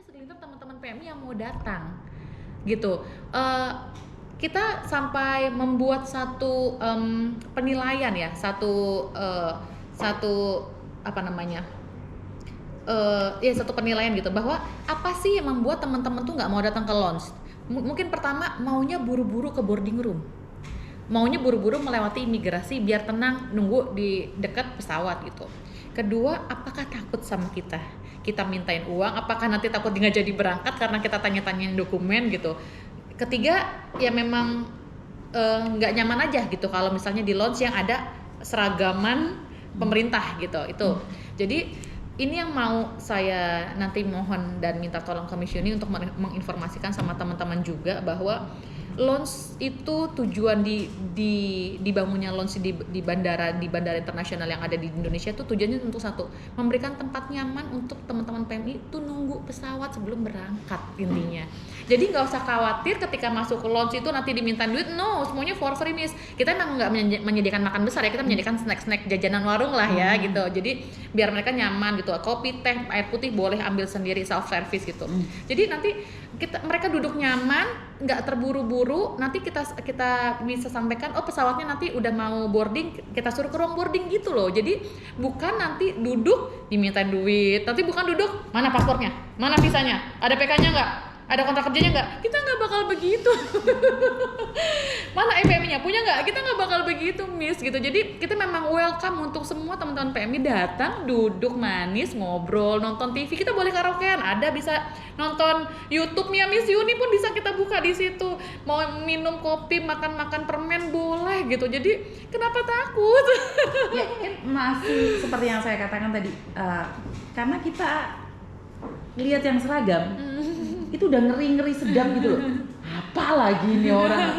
segelintir teman-teman PMI yang mau datang gitu. Kita sampai membuat satu penilaian ya, satu apa namanya, satu penilaian gitu, bahwa apa sih yang membuat teman-teman tuh nggak mau datang ke launch. Mungkin pertama maunya buru-buru ke boarding room, maunya buru-buru melewati imigrasi biar tenang nunggu di dekat pesawat gitu. Kedua, apakah takut sama kita mintain uang, apakah nanti takut nggak jadi berangkat karena kita tanya-tanyain dokumen gitu. Ketiga, ya memang nggak nyaman aja gitu kalau misalnya di launch yang ada seragaman pemerintah gitu. Itu jadi ini yang mau saya nanti mohon dan minta tolong Commissioni untuk menginformasikan sama teman-teman juga, bahwa launch itu tujuan dibangunnya launch di bandara internasional yang ada di Indonesia itu tujuannya untuk satu, memberikan tempat nyaman untuk teman-teman PMI itu nunggu pesawat sebelum berangkat intinya. Jadi nggak usah khawatir ketika masuk ke launch itu nanti diminta duit, no, semuanya for free miss. Kita emang nggak menyediakan makan besar ya, kita menyediakan snack jajanan warung lah ya gitu. Jadi biar mereka nyaman gitu, kopi, teh, air putih boleh ambil sendiri, self service gitu. Jadi nanti mereka duduk nyaman, nggak terburu-buru. Nanti kita bisa sampaikan, oh pesawatnya nanti udah mau boarding, kita suruh ke ruang boarding gitu loh. Jadi bukan nanti duduk dimintain duit, nanti bukan duduk mana paspornya, mana visanya, ada PK-nya nggak, ada kontrak kerjanya nggak, kita nggak bakal begitu. Mana PMI-nya punya nggak, kita nggak bakal begitu miss gitu. Jadi kita memang welcome untuk semua teman-teman PMI datang, duduk manis, ngobrol, nonton TV, kita boleh karaokean, ada bisa nonton YouTube Mia Miss Yuni pun bisa kita buka di situ, mau minum kopi, makan permen boleh gitu. Jadi kenapa takut? Ya kan masih seperti yang saya katakan tadi, karena kita lihat yang seragam itu udah ngeri sedap gitu loh. Apa lagi nih orang,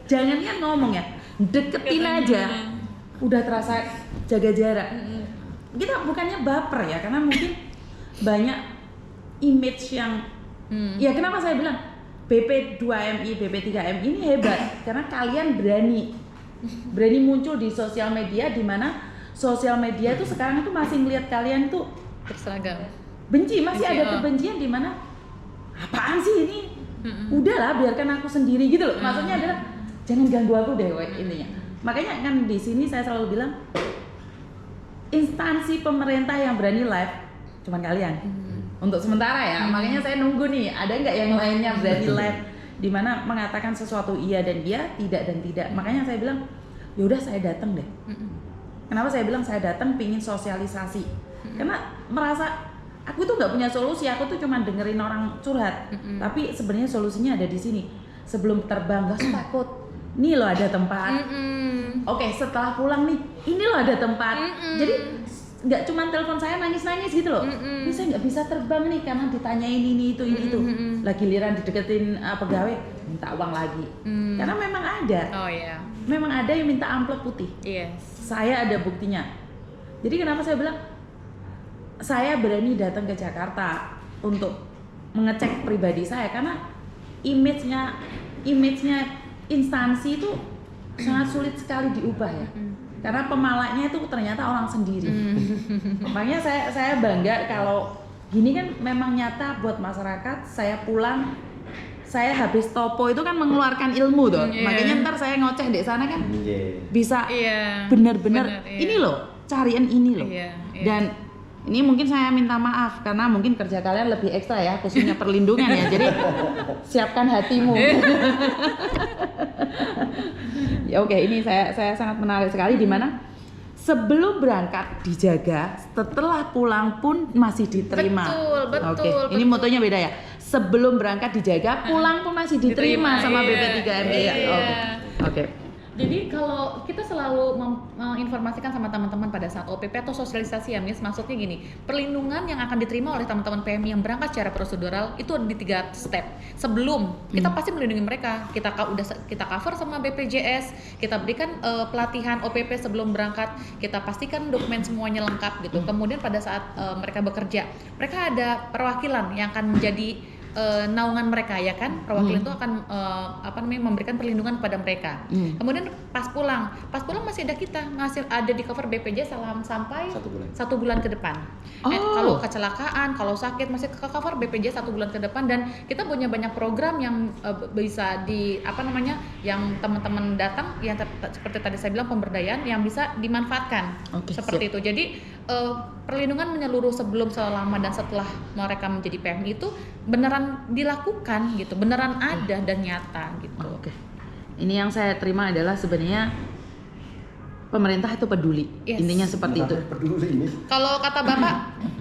jangankan ngomong ya, deketin aja udah terasa jaga jarak. Kita bukannya baper ya, karena mungkin banyak image yang ya kenapa saya bilang BP2MI, BP3MI ini hebat, karena kalian berani muncul di sosial media, di mana sosial media itu sekarang itu masih melihat kalian tuh berseragam, masih ada kebencian di mana apaan sih ini, udahlah biarkan aku sendiri gitu loh. Maksudnya adalah jangan ganggu aku deh intinya. Makanya kan di sini saya selalu bilang instansi pemerintah yang berani live cuman kalian untuk sementara ya. Makanya saya nunggu nih ada nggak yang lainnya berani live di mana mengatakan sesuatu iya dan iya, tidak dan tidak. Makanya saya bilang yaudah saya datang deh. Kenapa saya bilang saya datang pingin sosialisasi, karena merasa aku tuh nggak punya solusi, aku tuh cuma dengerin orang curhat. Tapi sebenarnya solusinya ada di sini. Sebelum terbang gak usah takut, nih lo ada tempat. Oke, setelah pulang nih, ini lo ada tempat. Jadi nggak cuma telepon saya nangis gitu loh. Ini saya nggak bisa terbang nih karena ditanyain ini itu. Lagi giliran dideketin pegawai minta uang lagi. Karena memang ada. Oh iya. Memang ada yang minta amplop putih. Yes. Saya ada buktinya. Jadi kenapa saya bilang saya berani datang ke Jakarta untuk mengecek pribadi saya, karena image-nya instansi itu sangat sulit sekali diubah ya. Karena pemalaknya itu ternyata orang sendiri. Makanya saya bangga kalau gini kan memang nyata buat masyarakat. Saya pulang, saya habis topo itu kan mengeluarkan ilmu tuh. Makanya ntar saya ngoceh di sana kan bisa benar-benar ini loh, carian ini loh. Dan ini mungkin saya minta maaf karena mungkin kerja kalian lebih ekstra ya, khususnya perlindungan ya. Jadi siapkan hatimu. Ya oke, ini saya sangat menarik sekali di mana sebelum berangkat dijaga, setelah pulang pun masih diterima. Betul. Oke, ini motonya beda ya. Sebelum berangkat dijaga, pulang pun masih diterima sama BP3MI ya. Oke. Jadi kalau kita selalu menginformasikan sama teman-teman pada saat OPP atau sosialisasi ya Miss, maksudnya gini, perlindungan yang akan diterima oleh teman-teman PMI yang berangkat secara prosedural itu ada di 3 step. Sebelum kita pasti melindungi mereka, kita cover sama BPJS, kita berikan pelatihan OPP sebelum berangkat, kita pastikan dokumen semuanya lengkap gitu. Kemudian pada saat mereka bekerja, mereka ada perwakilan yang akan menjadi naungan mereka ya kan, perwakilan itu akan memberikan perlindungan kepada mereka. Kemudian pas pulang masih ada kita ada di cover BPJS sampai 1 bulan ke depan. Kalau kecelakaan, kalau sakit masih ke cover BPJS 1 bulan ke depan, dan kita punya banyak program yang bisa yang teman-teman datang yang seperti tadi saya bilang, pemberdayaan yang bisa dimanfaatkan. Seperti itu. Jadi perlindungan menyeluruh sebelum, selama dan setelah mereka menjadi PMI itu beneran dilakukan gitu, beneran ada dan nyata gitu. Ini yang saya terima adalah sebenarnya pemerintah itu peduli. Intinya seperti itu. Kalau kata Bapak,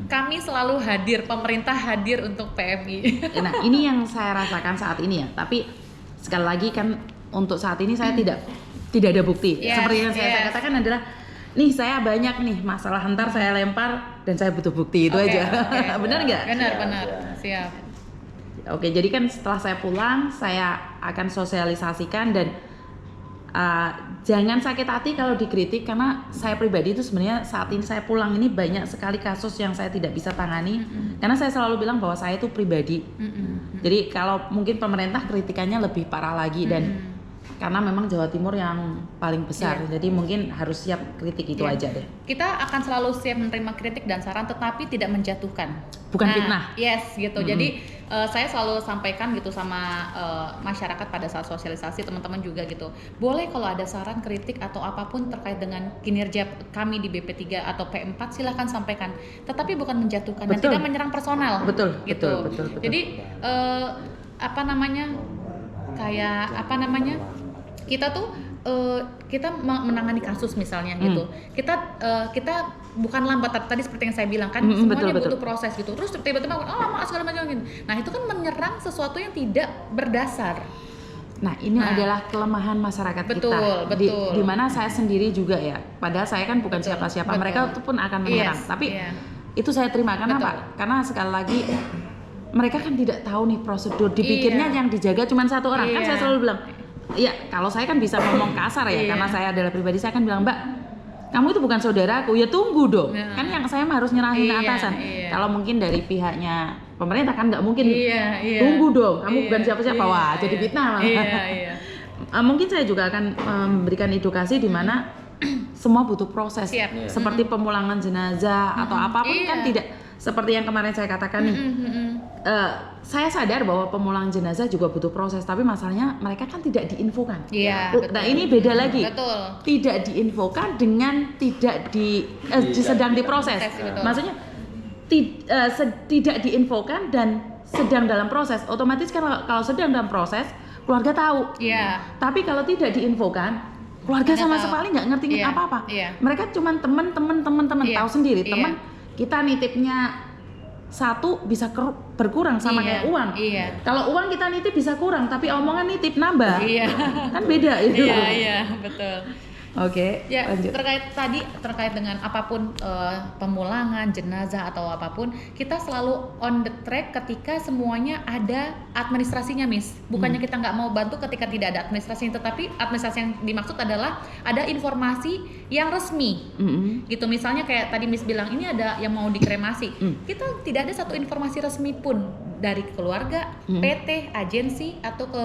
kami selalu hadir, pemerintah hadir untuk PMI. Nah, ini yang saya rasakan saat ini ya. Tapi sekali lagi kan untuk saat ini saya tidak ada bukti. Seperti yang saya katakan adalah nih saya banyak nih masalah, ntar saya lempar dan saya butuh bukti itu aja. Benar nggak? Benar. Siap. Jadi kan setelah saya pulang saya akan sosialisasikan dan jangan sakit hati kalau dikritik, karena saya pribadi itu sebenarnya saat ini saya pulang ini banyak sekali kasus yang saya tidak bisa tangani karena saya selalu bilang bahwa saya itu pribadi. Jadi kalau mungkin pemerintah kritikannya lebih parah lagi dan karena memang Jawa Timur yang paling besar, jadi mungkin harus siap kritik itu aja deh. Kita akan selalu siap menerima kritik dan saran, tetapi tidak menjatuhkan. Bukan fitnah. Gitu. Jadi saya selalu sampaikan gitu sama masyarakat pada saat sosialisasi, teman-teman juga gitu. Boleh kalau ada saran, kritik atau apapun terkait dengan kinerja kami di BP3 atau P4 silahkan sampaikan. Tetapi bukan menjatuhkan dan tidak menyerang personal. Betul. Jadi kita tuh kita menangani kasus misalnya gitu. Kita bukan lambat, tadi seperti yang saya bilang kan, semuanya butuh proses gitu. Terus tiba-tiba lama segala macam gitu. Nah, itu kan menyerang sesuatu yang tidak berdasar. Nah, ini adalah kelemahan masyarakat kita. Betul. Di mana saya sendiri juga ya. Padahal saya kan bukan siapa-siapa. Mereka itu pun akan menyerang. Tapi itu saya terima. Kenapa? Karena sekali lagi mereka kan tidak tahu nih prosedur. Dipikirnya yang dijaga cuma satu orang. Kan saya selalu bilang, kalau saya kan bisa ngomong kasar ya, karena saya adalah pribadi, saya akan bilang, Mbak, kamu itu bukan saudaraku, ya tunggu dong. Kan yang saya harus nyerahin atasan. Kalau mungkin dari pihaknya pemerintah kan nggak mungkin, tunggu dong, kamu bukan siapa-siapa, wah jadi fitnah. Mungkin saya juga akan memberikan edukasi di mana semua butuh proses. Seperti pemulangan jenazah atau apapun kan tidak seperti yang kemarin saya katakan nih. Saya sadar bahwa pemulangan jenazah juga butuh proses, tapi masalahnya mereka kan tidak diinfokan. Nah, ini beda lagi. Tidak diinfokan dengan tidak sedang diproses. Maksudnya tidak diinfokan dan sedang dalam proses. Otomatis kan kalau sedang dalam proses, keluarga tahu. Tapi kalau tidak diinfokan, keluarga sama sekali nggak ngerti apa-apa. Mereka cuma teman tahu sendiri. Teman kita nitipnya satu bisa berkurang sama kayak uang. Kalau uang kita nitip bisa kurang, tapi omongan nitip nambah. Kan beda itu. Betul. Lanjut. Terkait dengan apapun pemulangan jenazah atau apapun, kita selalu on the track ketika semuanya ada administrasinya, Miss. Bukannya kita nggak mau bantu ketika tidak ada administrasinya, tetapi administrasi yang dimaksud adalah ada informasi yang resmi. Gitu, misalnya kayak tadi Miss bilang ini ada yang mau dikremasi. Kita tidak ada satu informasi resmi pun dari keluarga, PT, agensi atau ke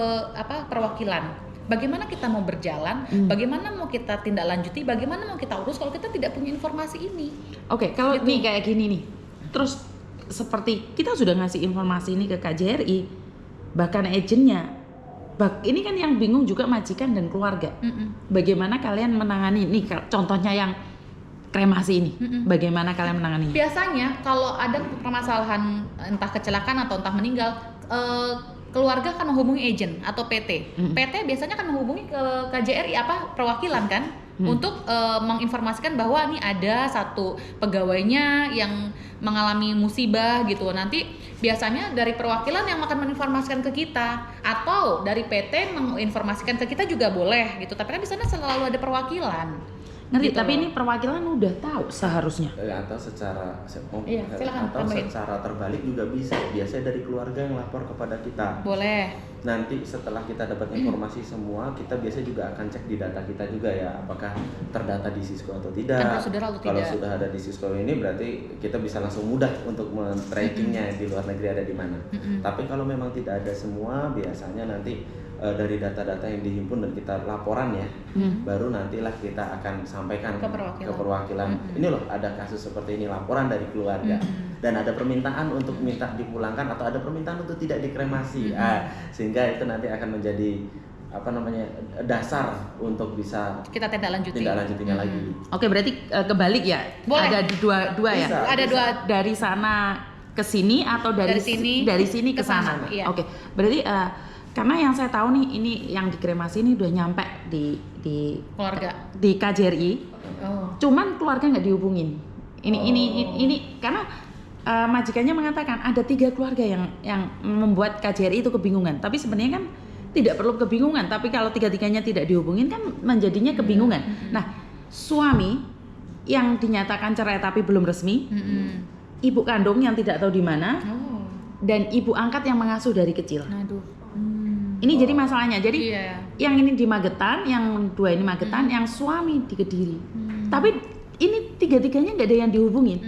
perwakilan. Bagaimana kita mau berjalan, bagaimana mau kita tindak lanjuti, bagaimana mau kita urus kalau kita tidak punya informasi ini. Kalau nih kayak gini nih, terus seperti kita sudah ngasih informasi ini ke KJRI, bahkan agennya, ini kan yang bingung juga majikan dan keluarga. Bagaimana kalian menangani nih, contohnya yang kremasi ini, bagaimana kalian menangani? Biasanya kalau ada permasalahan entah kecelakaan atau entah meninggal, keluarga akan menghubungi agent atau PT. PT biasanya akan menghubungi ke KJRI perwakilan kan untuk menginformasikan bahwa ini ada satu pegawainya yang mengalami musibah gitu. Nanti biasanya dari perwakilan yang akan menginformasikan ke kita atau dari PT menginformasikan ke kita juga boleh gitu. Tapi kan di sana selalu ada perwakilan. Ngeri, Gitu tapi loh. ini perwakilan udah tahu seharusnya. Atau secara Iya, silakan atau tambahin. secara terbalik juga bisa. Biasanya dari keluarga yang lapor kepada kita. Boleh. Nanti setelah kita dapat informasi semua, kita biasanya juga akan cek di data kita juga ya, apakah terdata di Sisco atau tidak. Kan prosedural atau Kalau tidak. sudah ada di Sisco ini berarti kita bisa langsung mudah untuk men-trackingnya di luar negeri ada di mana. Tapi kalau memang tidak ada semua, biasanya nanti dari data-data yang dihimpun dan kita laporan ya, baru nantilah kita akan sampaikan Ke perwakilan. Ini loh ada kasus seperti ini, laporan dari keluarga, dan ada permintaan untuk minta dipulangkan atau ada permintaan untuk tidak dikremasi. Sehingga itu nanti akan menjadi dasar untuk bisa Kita tindak lanjutinya lagi. Oke, berarti kebalik ya? Boleh. Ada di dua ya? Bisa. Ada dua. Dari sana ke sini atau dari sini ke sana? Iya. Oke, berarti karena yang saya tahu nih, ini yang dikremasi ini udah nyampe di Keluarga. di KJRI. Oh. Cuman keluarga nggak dihubungin. Ini karena majikannya mengatakan ada 3 keluarga yang membuat KJRI itu kebingungan. Tapi sebenarnya kan tidak perlu kebingungan. Tapi kalau 3-tiganya tidak dihubungin kan menjadinya kebingungan. Nah, suami yang dinyatakan cerai tapi belum resmi, ibu kandung yang tidak tahu di mana, Oh. dan ibu angkat yang mengasuh dari kecil. Aduh. Ini jadi masalahnya. Jadi Iya. yang ini di Magetan, yang 2 ini Magetan, yang suami di Kediri. Tapi ini 3-tiganya nggak ada yang dihubungin.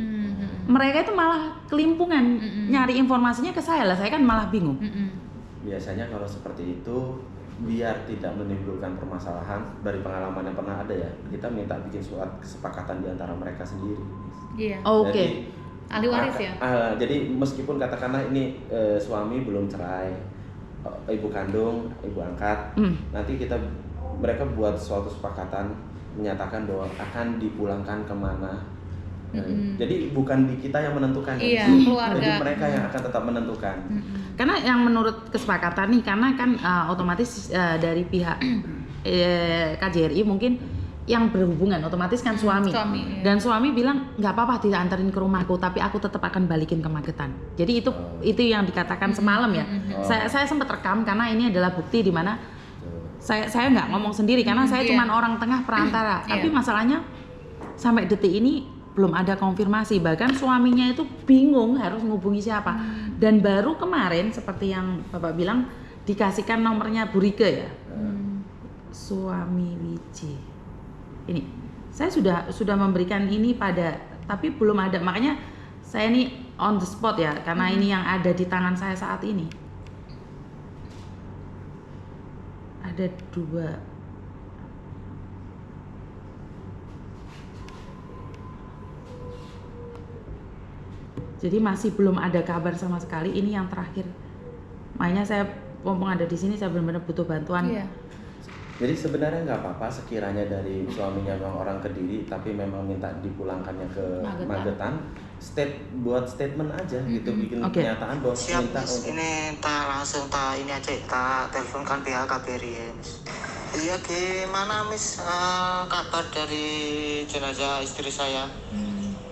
Mereka itu malah kelimpungan nyari informasinya ke saya lah. Saya kan malah bingung. Biasanya kalau seperti itu, biar tidak menimbulkan permasalahan, dari pengalaman yang pernah ada ya, kita minta bikin surat kesepakatan di antara mereka sendiri. Iya. Oke. Jadi, Ahli waris ya. Jadi meskipun katakanlah ini suami belum cerai, ibu kandung, ibu angkat, nanti mereka buat suatu kesepakatan menyatakan bahwa akan dipulangkan kemana. Jadi bukan di kita yang menentukan. Iya, Jadi keluarga. mereka yang akan tetap menentukan. Karena yang menurut kesepakatan nih, karena kan otomatis dari pihak KJRI mungkin yang berhubungan otomatis kan suami. Suami, iya. Dan suami bilang nggak apa-apa diantarin ke rumahku, tapi aku tetap akan balikin ke Magetan. Jadi itu yang dikatakan semalam ya. Saya sempat rekam karena ini adalah bukti di mana saya nggak ngomong sendiri karena saya Iya. cuman orang tengah perantara. Tapi Iya. masalahnya sampai detik ini belum ada konfirmasi. Bahkan suaminya itu bingung harus menghubungi siapa. Dan baru kemarin seperti yang Bapak bilang dikasihkan nomornya Bu Rike ya. Suami Wiji. Ini saya sudah memberikan ini tapi belum ada, makanya saya ini on the spot ya karena ini yang ada di tangan saya saat ini. Ada 2. Jadi masih belum ada kabar sama sekali. Ini yang terakhir. Makanya saya mumpung ada di sini saya benar-benar butuh bantuan. Iya. Jadi sebenarnya nggak apa-apa sekiranya dari suaminya memang orang Kediri tapi memang minta dipulangkannya ke Magetan. Buat statement aja gitu, bikin Oke. pernyataan bahwa Siap, minta Miss. untuk Ini langsung ini aja, tak teleponkan pihak KBRI ya, Miss. Iya, gimana Miss kabar dari jenazah istri saya?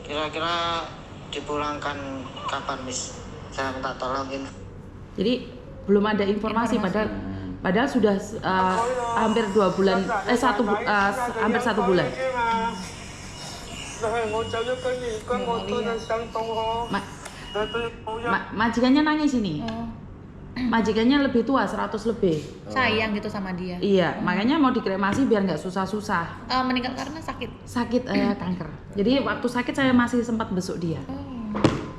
Kira-kira dipulangkan kapan, Miss? Saya minta tolongin. Jadi belum ada informasi. Padahal sudah hampir 2 bulan, hampir 1 bulan. Majikannya nangis ini. Oh. Majikannya lebih tua, 100 lebih. Sayang gitu sama dia. Iya, makanya mau dikremasi biar nggak susah-susah. Meninggal karena sakit. Sakit kanker. Jadi waktu sakit saya masih sempat besuk dia. Oh.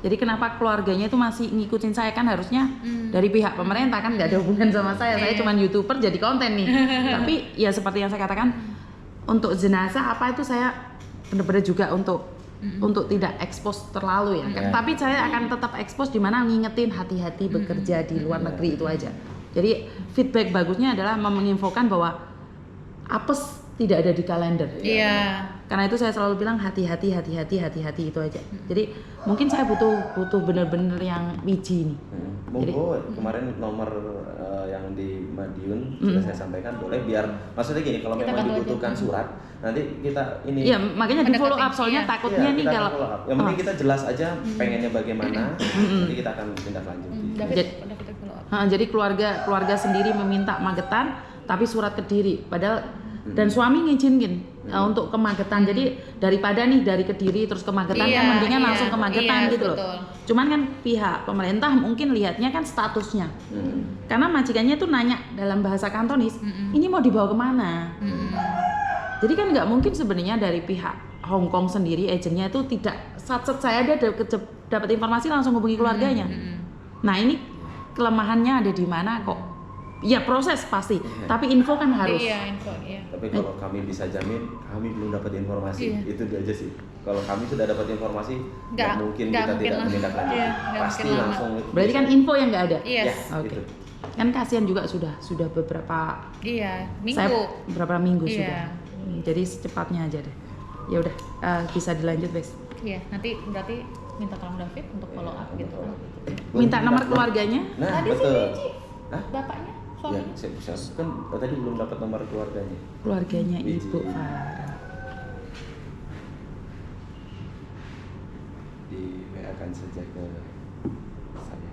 Jadi kenapa keluarganya itu masih ngikutin saya, kan harusnya dari pihak pemerintah kan nggak ada hubungan sama saya. Saya cuma YouTuber jadi konten nih. Tapi ya seperti yang saya katakan, untuk jenazah apa itu saya benar-benar juga untuk tidak expose terlalu ya. Tapi saya akan tetap expose di mana ngingetin hati-hati bekerja di luar negeri itu aja. Jadi feedback bagusnya adalah menginfokan bahwa apes tidak ada di kalender. Iya. Karena itu saya selalu bilang hati-hati itu aja. Jadi mungkin saya butuh benar-benar yang wiji nih. Monggo, kemarin nomor yang di Madiun sudah saya sampaikan, boleh biar maksudnya gini, kalau Kita memang bantu dibutuhkan aja. surat, nanti kita ini Iya, makanya di follow up soalnya Iya. takutnya nih kita kalau follow up. Yang penting kita jelas aja pengennya bagaimana, nanti kita akan tindak lanjuti. David follow up. Jadi keluarga sendiri meminta Magetan tapi surat Kediri padahal dan suami ngizinin untuk ke Magetan. Jadi daripada nih dari Kediri terus ke Magetan Iya, kan mendingan iya, langsung ke Magetan iya, gitu loh. betul. Cuman kan pihak pemerintah mungkin lihatnya kan statusnya. Karena majikannya tuh nanya dalam bahasa Kantonis, ini mau dibawa kemana? Jadi kan nggak mungkin sebenarnya dari pihak Hong Kong sendiri agennya itu tidak saat saya ada dapat informasi langsung hubungi keluarganya. Nah ini kelemahannya ada di mana kok? Ya proses pasti, tapi info kan harus. Iya, info, iya. Tapi kalau kami bisa jamin, kami belum dapat informasi. Iya. Itu aja sih. Kalau kami sudah dapat informasi, Nggak- nggak mungkin nggak kita mungkin tidak langsung. menindaklanjuti. Iya, nggak Pasti mungkin lama. langsung. Berarti kan info yang nggak ada. Yes. Ya, Oke. gitu. Kan kasihan juga sudah beberapa Iya, minggu. saya beberapa minggu Iya. sudah. Jadi secepatnya aja deh. Ya udah bisa dilanjut, Bes. Iya, nanti berarti minta tolong David untuk follow up gitu. Minta nomor keluarganya. Nah, Tadi betul. sih Mici, Hah? bapaknya, Ya, suaminya. saya kan tadi belum dapat nomor keluarganya. Keluarganya Biji. Ibu Farah. Di WA kan saja ke saya.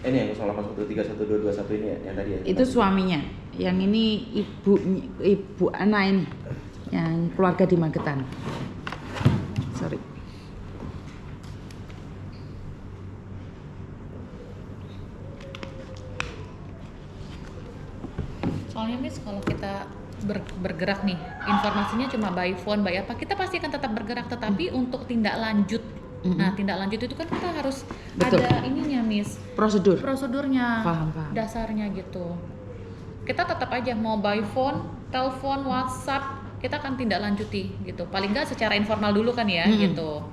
Ini yang 08131221 ini ya, yang tadi ya? Itu suaminya. Yang ini ibu Ana ini. Yang keluarga di Magetan. Sorry. Soalnya Miss, kalau kita bergerak nih, informasinya cuma by phone, by apa, kita pasti akan tetap bergerak, tetapi untuk tindak lanjut. Nah, tindak lanjut itu kan kita harus Betul. ada ininya, Miss. Prosedurnya, Paham. dasarnya gitu. Kita tetap aja mau by phone, telepon, WhatsApp, kita akan tindak lanjuti gitu. Paling nggak secara informal dulu kan ya, gitu.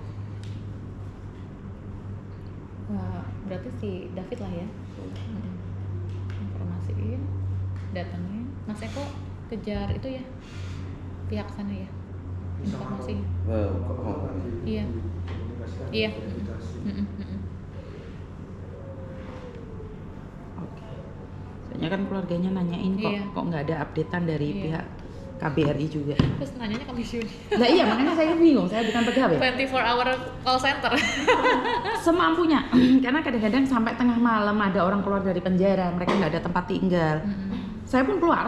Wah, berarti si David lah ya. Informasiin, datangin. Mas Eko kejar itu ya, pihak sana ya, informasinya. Iya. Iya. Oke. Soalnya kan keluarganya nanyain kok Iya. kok nggak ada updatean dari Iya. pihak KBRI juga. Terus nanyanya ke Miss Yuni. Nah iya makanya saya bingung, saya bukan pegawai. 24 hour call center. Semampunya, karena kadang-kadang sampai tengah malam ada orang keluar dari penjara, mereka nggak ada tempat tinggal. Saya pun keluar,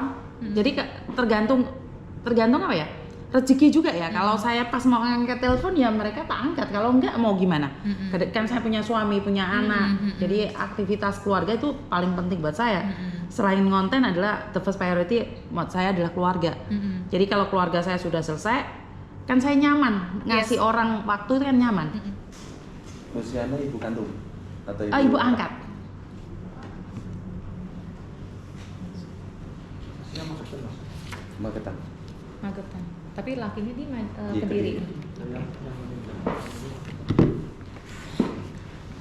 jadi tergantung apa ya, rezeki juga ya. Kalau saya pas mau angkat telepon ya mereka tak angkat, kalau enggak mau gimana? Kan saya punya suami, punya anak, jadi aktivitas keluarga itu paling penting buat saya. Selain konten adalah the first priority buat saya adalah keluarga. Jadi kalau keluarga saya sudah selesai, kan saya nyaman ngasih orang waktu itu kan nyaman. Luciana ibu kandung atau Ibu angkat. Magetan. Magetan. Tapi lakinya di Di Kediri. Kediri.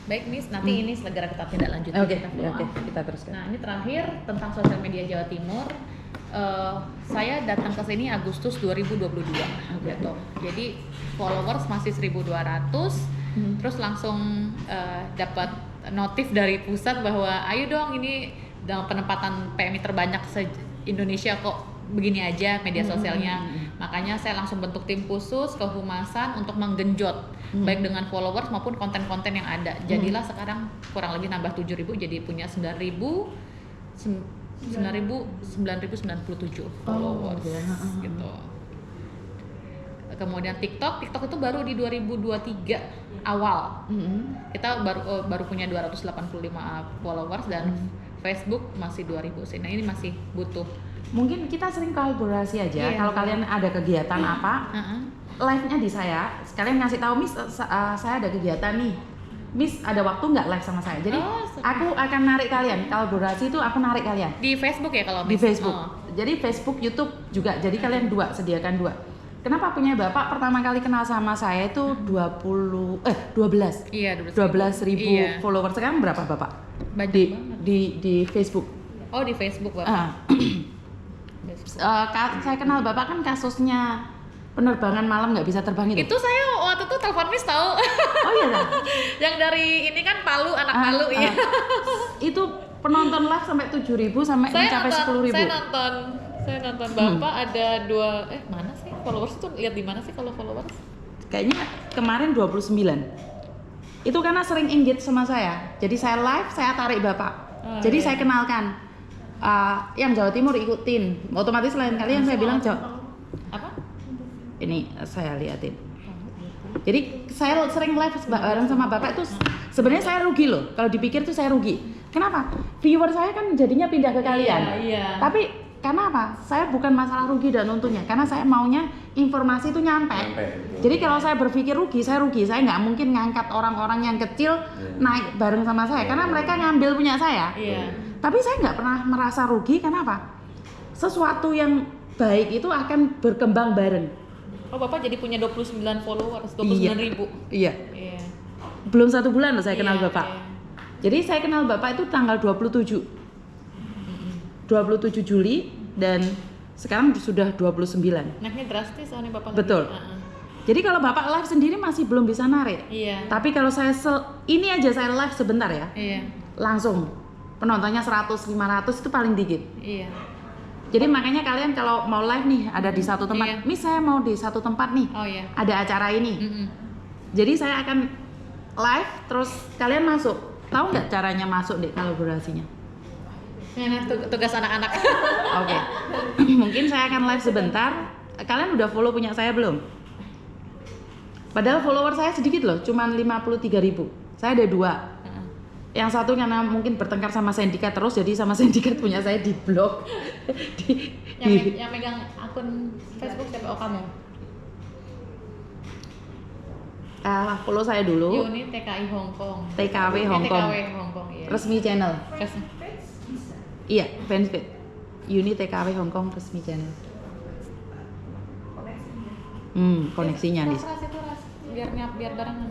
Baik Miss, nanti ini segera kita tindak lanjuti. Oke, kita follow oke, up. kita teruskan. Nah ini terakhir tentang sosial media Jawa Timur. Saya datang ke sini Agustus 2022 gitu. Jadi followers masih 1.200. Terus langsung dapat notif dari pusat bahwa ayo dong ini dalam penempatan PMI terbanyak se-Indonesia kok begini aja media sosialnya. Makanya saya langsung bentuk tim khusus kehumasan untuk menggenjot baik dengan followers maupun konten-konten yang ada. Jadilah sekarang kurang lebih nambah 7.000 jadi punya 9.097 followers gitu. Kemudian TikTok itu baru di 2023 awal. Kita baru punya 285 followers dan Facebook masih 2.000 sih. Nah ini masih butuh. Mungkin kita sering kolaborasi aja. Iya. Kalau kalian ada kegiatan apa, live-nya di saya. Sekalian ngasih tahu Miss, saya ada kegiatan nih. Miss ada waktu nggak live sama saya? Jadi aku akan narik kalian. Kolaborasi itu aku narik kalian Di Facebook ya kalau di Miss? Facebook. Oh. Jadi Facebook, YouTube juga. Jadi kalian sediakan dua. Kenapa punya Bapak pertama kali kenal sama saya itu 12 Iya, 12.000 Iya. followers. Sekarang berapa Bapak? Banyak Di Facebook. Oh di Facebook Bapak. Facebook. Saya kenal Bapak kan kasusnya penerbangan malam nggak bisa terbang itu. Itu saya waktu itu telepon Miss tahu. Oh iya. Yang dari ini kan Palu, anak Palu ya. Itu penonton live sampai 7.000 sampai mencapai 10.000. Saya nonton Bapak ada mana sih followers tuh, lihat di mana sih kalau followers? Kayaknya kemarin 29. Itu karena sering engage sama saya. Jadi saya live, saya tarik Bapak. Jadi saya kenalkan. Yang Jawa Timur ikutin. Otomatis lain kali yang saya bilang Apa? ini saya liatin. Jadi saya sering live bareng sama Bapak itu sebenarnya saya rugi loh. Kalau dipikir tuh saya rugi. Kenapa? Viewer saya kan jadinya pindah ke kalian. Iya. Tapi karena apa? Saya bukan masalah rugi dan untungnya, karena saya maunya informasi itu nyampe. Jadi kalau saya berpikir rugi, saya rugi. Saya nggak mungkin ngangkat orang-orang yang kecil naik bareng sama saya, karena mereka ngambil punya saya. Iya. Tapi saya nggak pernah merasa rugi, karena apa? Sesuatu yang baik itu akan berkembang bareng. Oh, Bapak jadi punya 29 followers, 29.000. Iya. Iya. Belum 1 bulan loh saya kenal Iya, Bapak. iya. Jadi saya kenal Bapak itu tanggal 27 Juli dan sekarang sudah 29. Naiknya drastis soalnya Bapak. Betul. Jadi kalau Bapak live sendiri masih belum bisa narik. Iya. Tapi kalau saya ini aja saya live sebentar ya. Iya. Langsung penontonnya 100, 500 itu paling dikit. Iya. Jadi makanya kalian kalau mau live nih ada di satu tempat. Iya. Nih saya mau di satu tempat nih. Oh iya. Ada acara ini. Jadi saya akan live terus kalian masuk. Tahu nggak caranya masuk deh kolaborasinya? Nah, tugas anak-anak. Oke. Mungkin saya akan live sebentar. Kalian udah follow punya saya belum? Padahal follower saya sedikit loh, cuman 53.000. Saya ada 2. Yang satu karena mungkin bertengkar sama sindikat terus, jadi sama sindikat punya saya di blok. Yang megang akun Facebook siapa? Oh, kamu. Follow saya dulu. Yuni TKI Hongkong. TKW Hongkong. TKW Hongkong, iya. Resmi channel. Resmi. Iya, fanpage. Uni TKW Hongkong resmi channel. Koneksinya di. Ras itu biar barengan.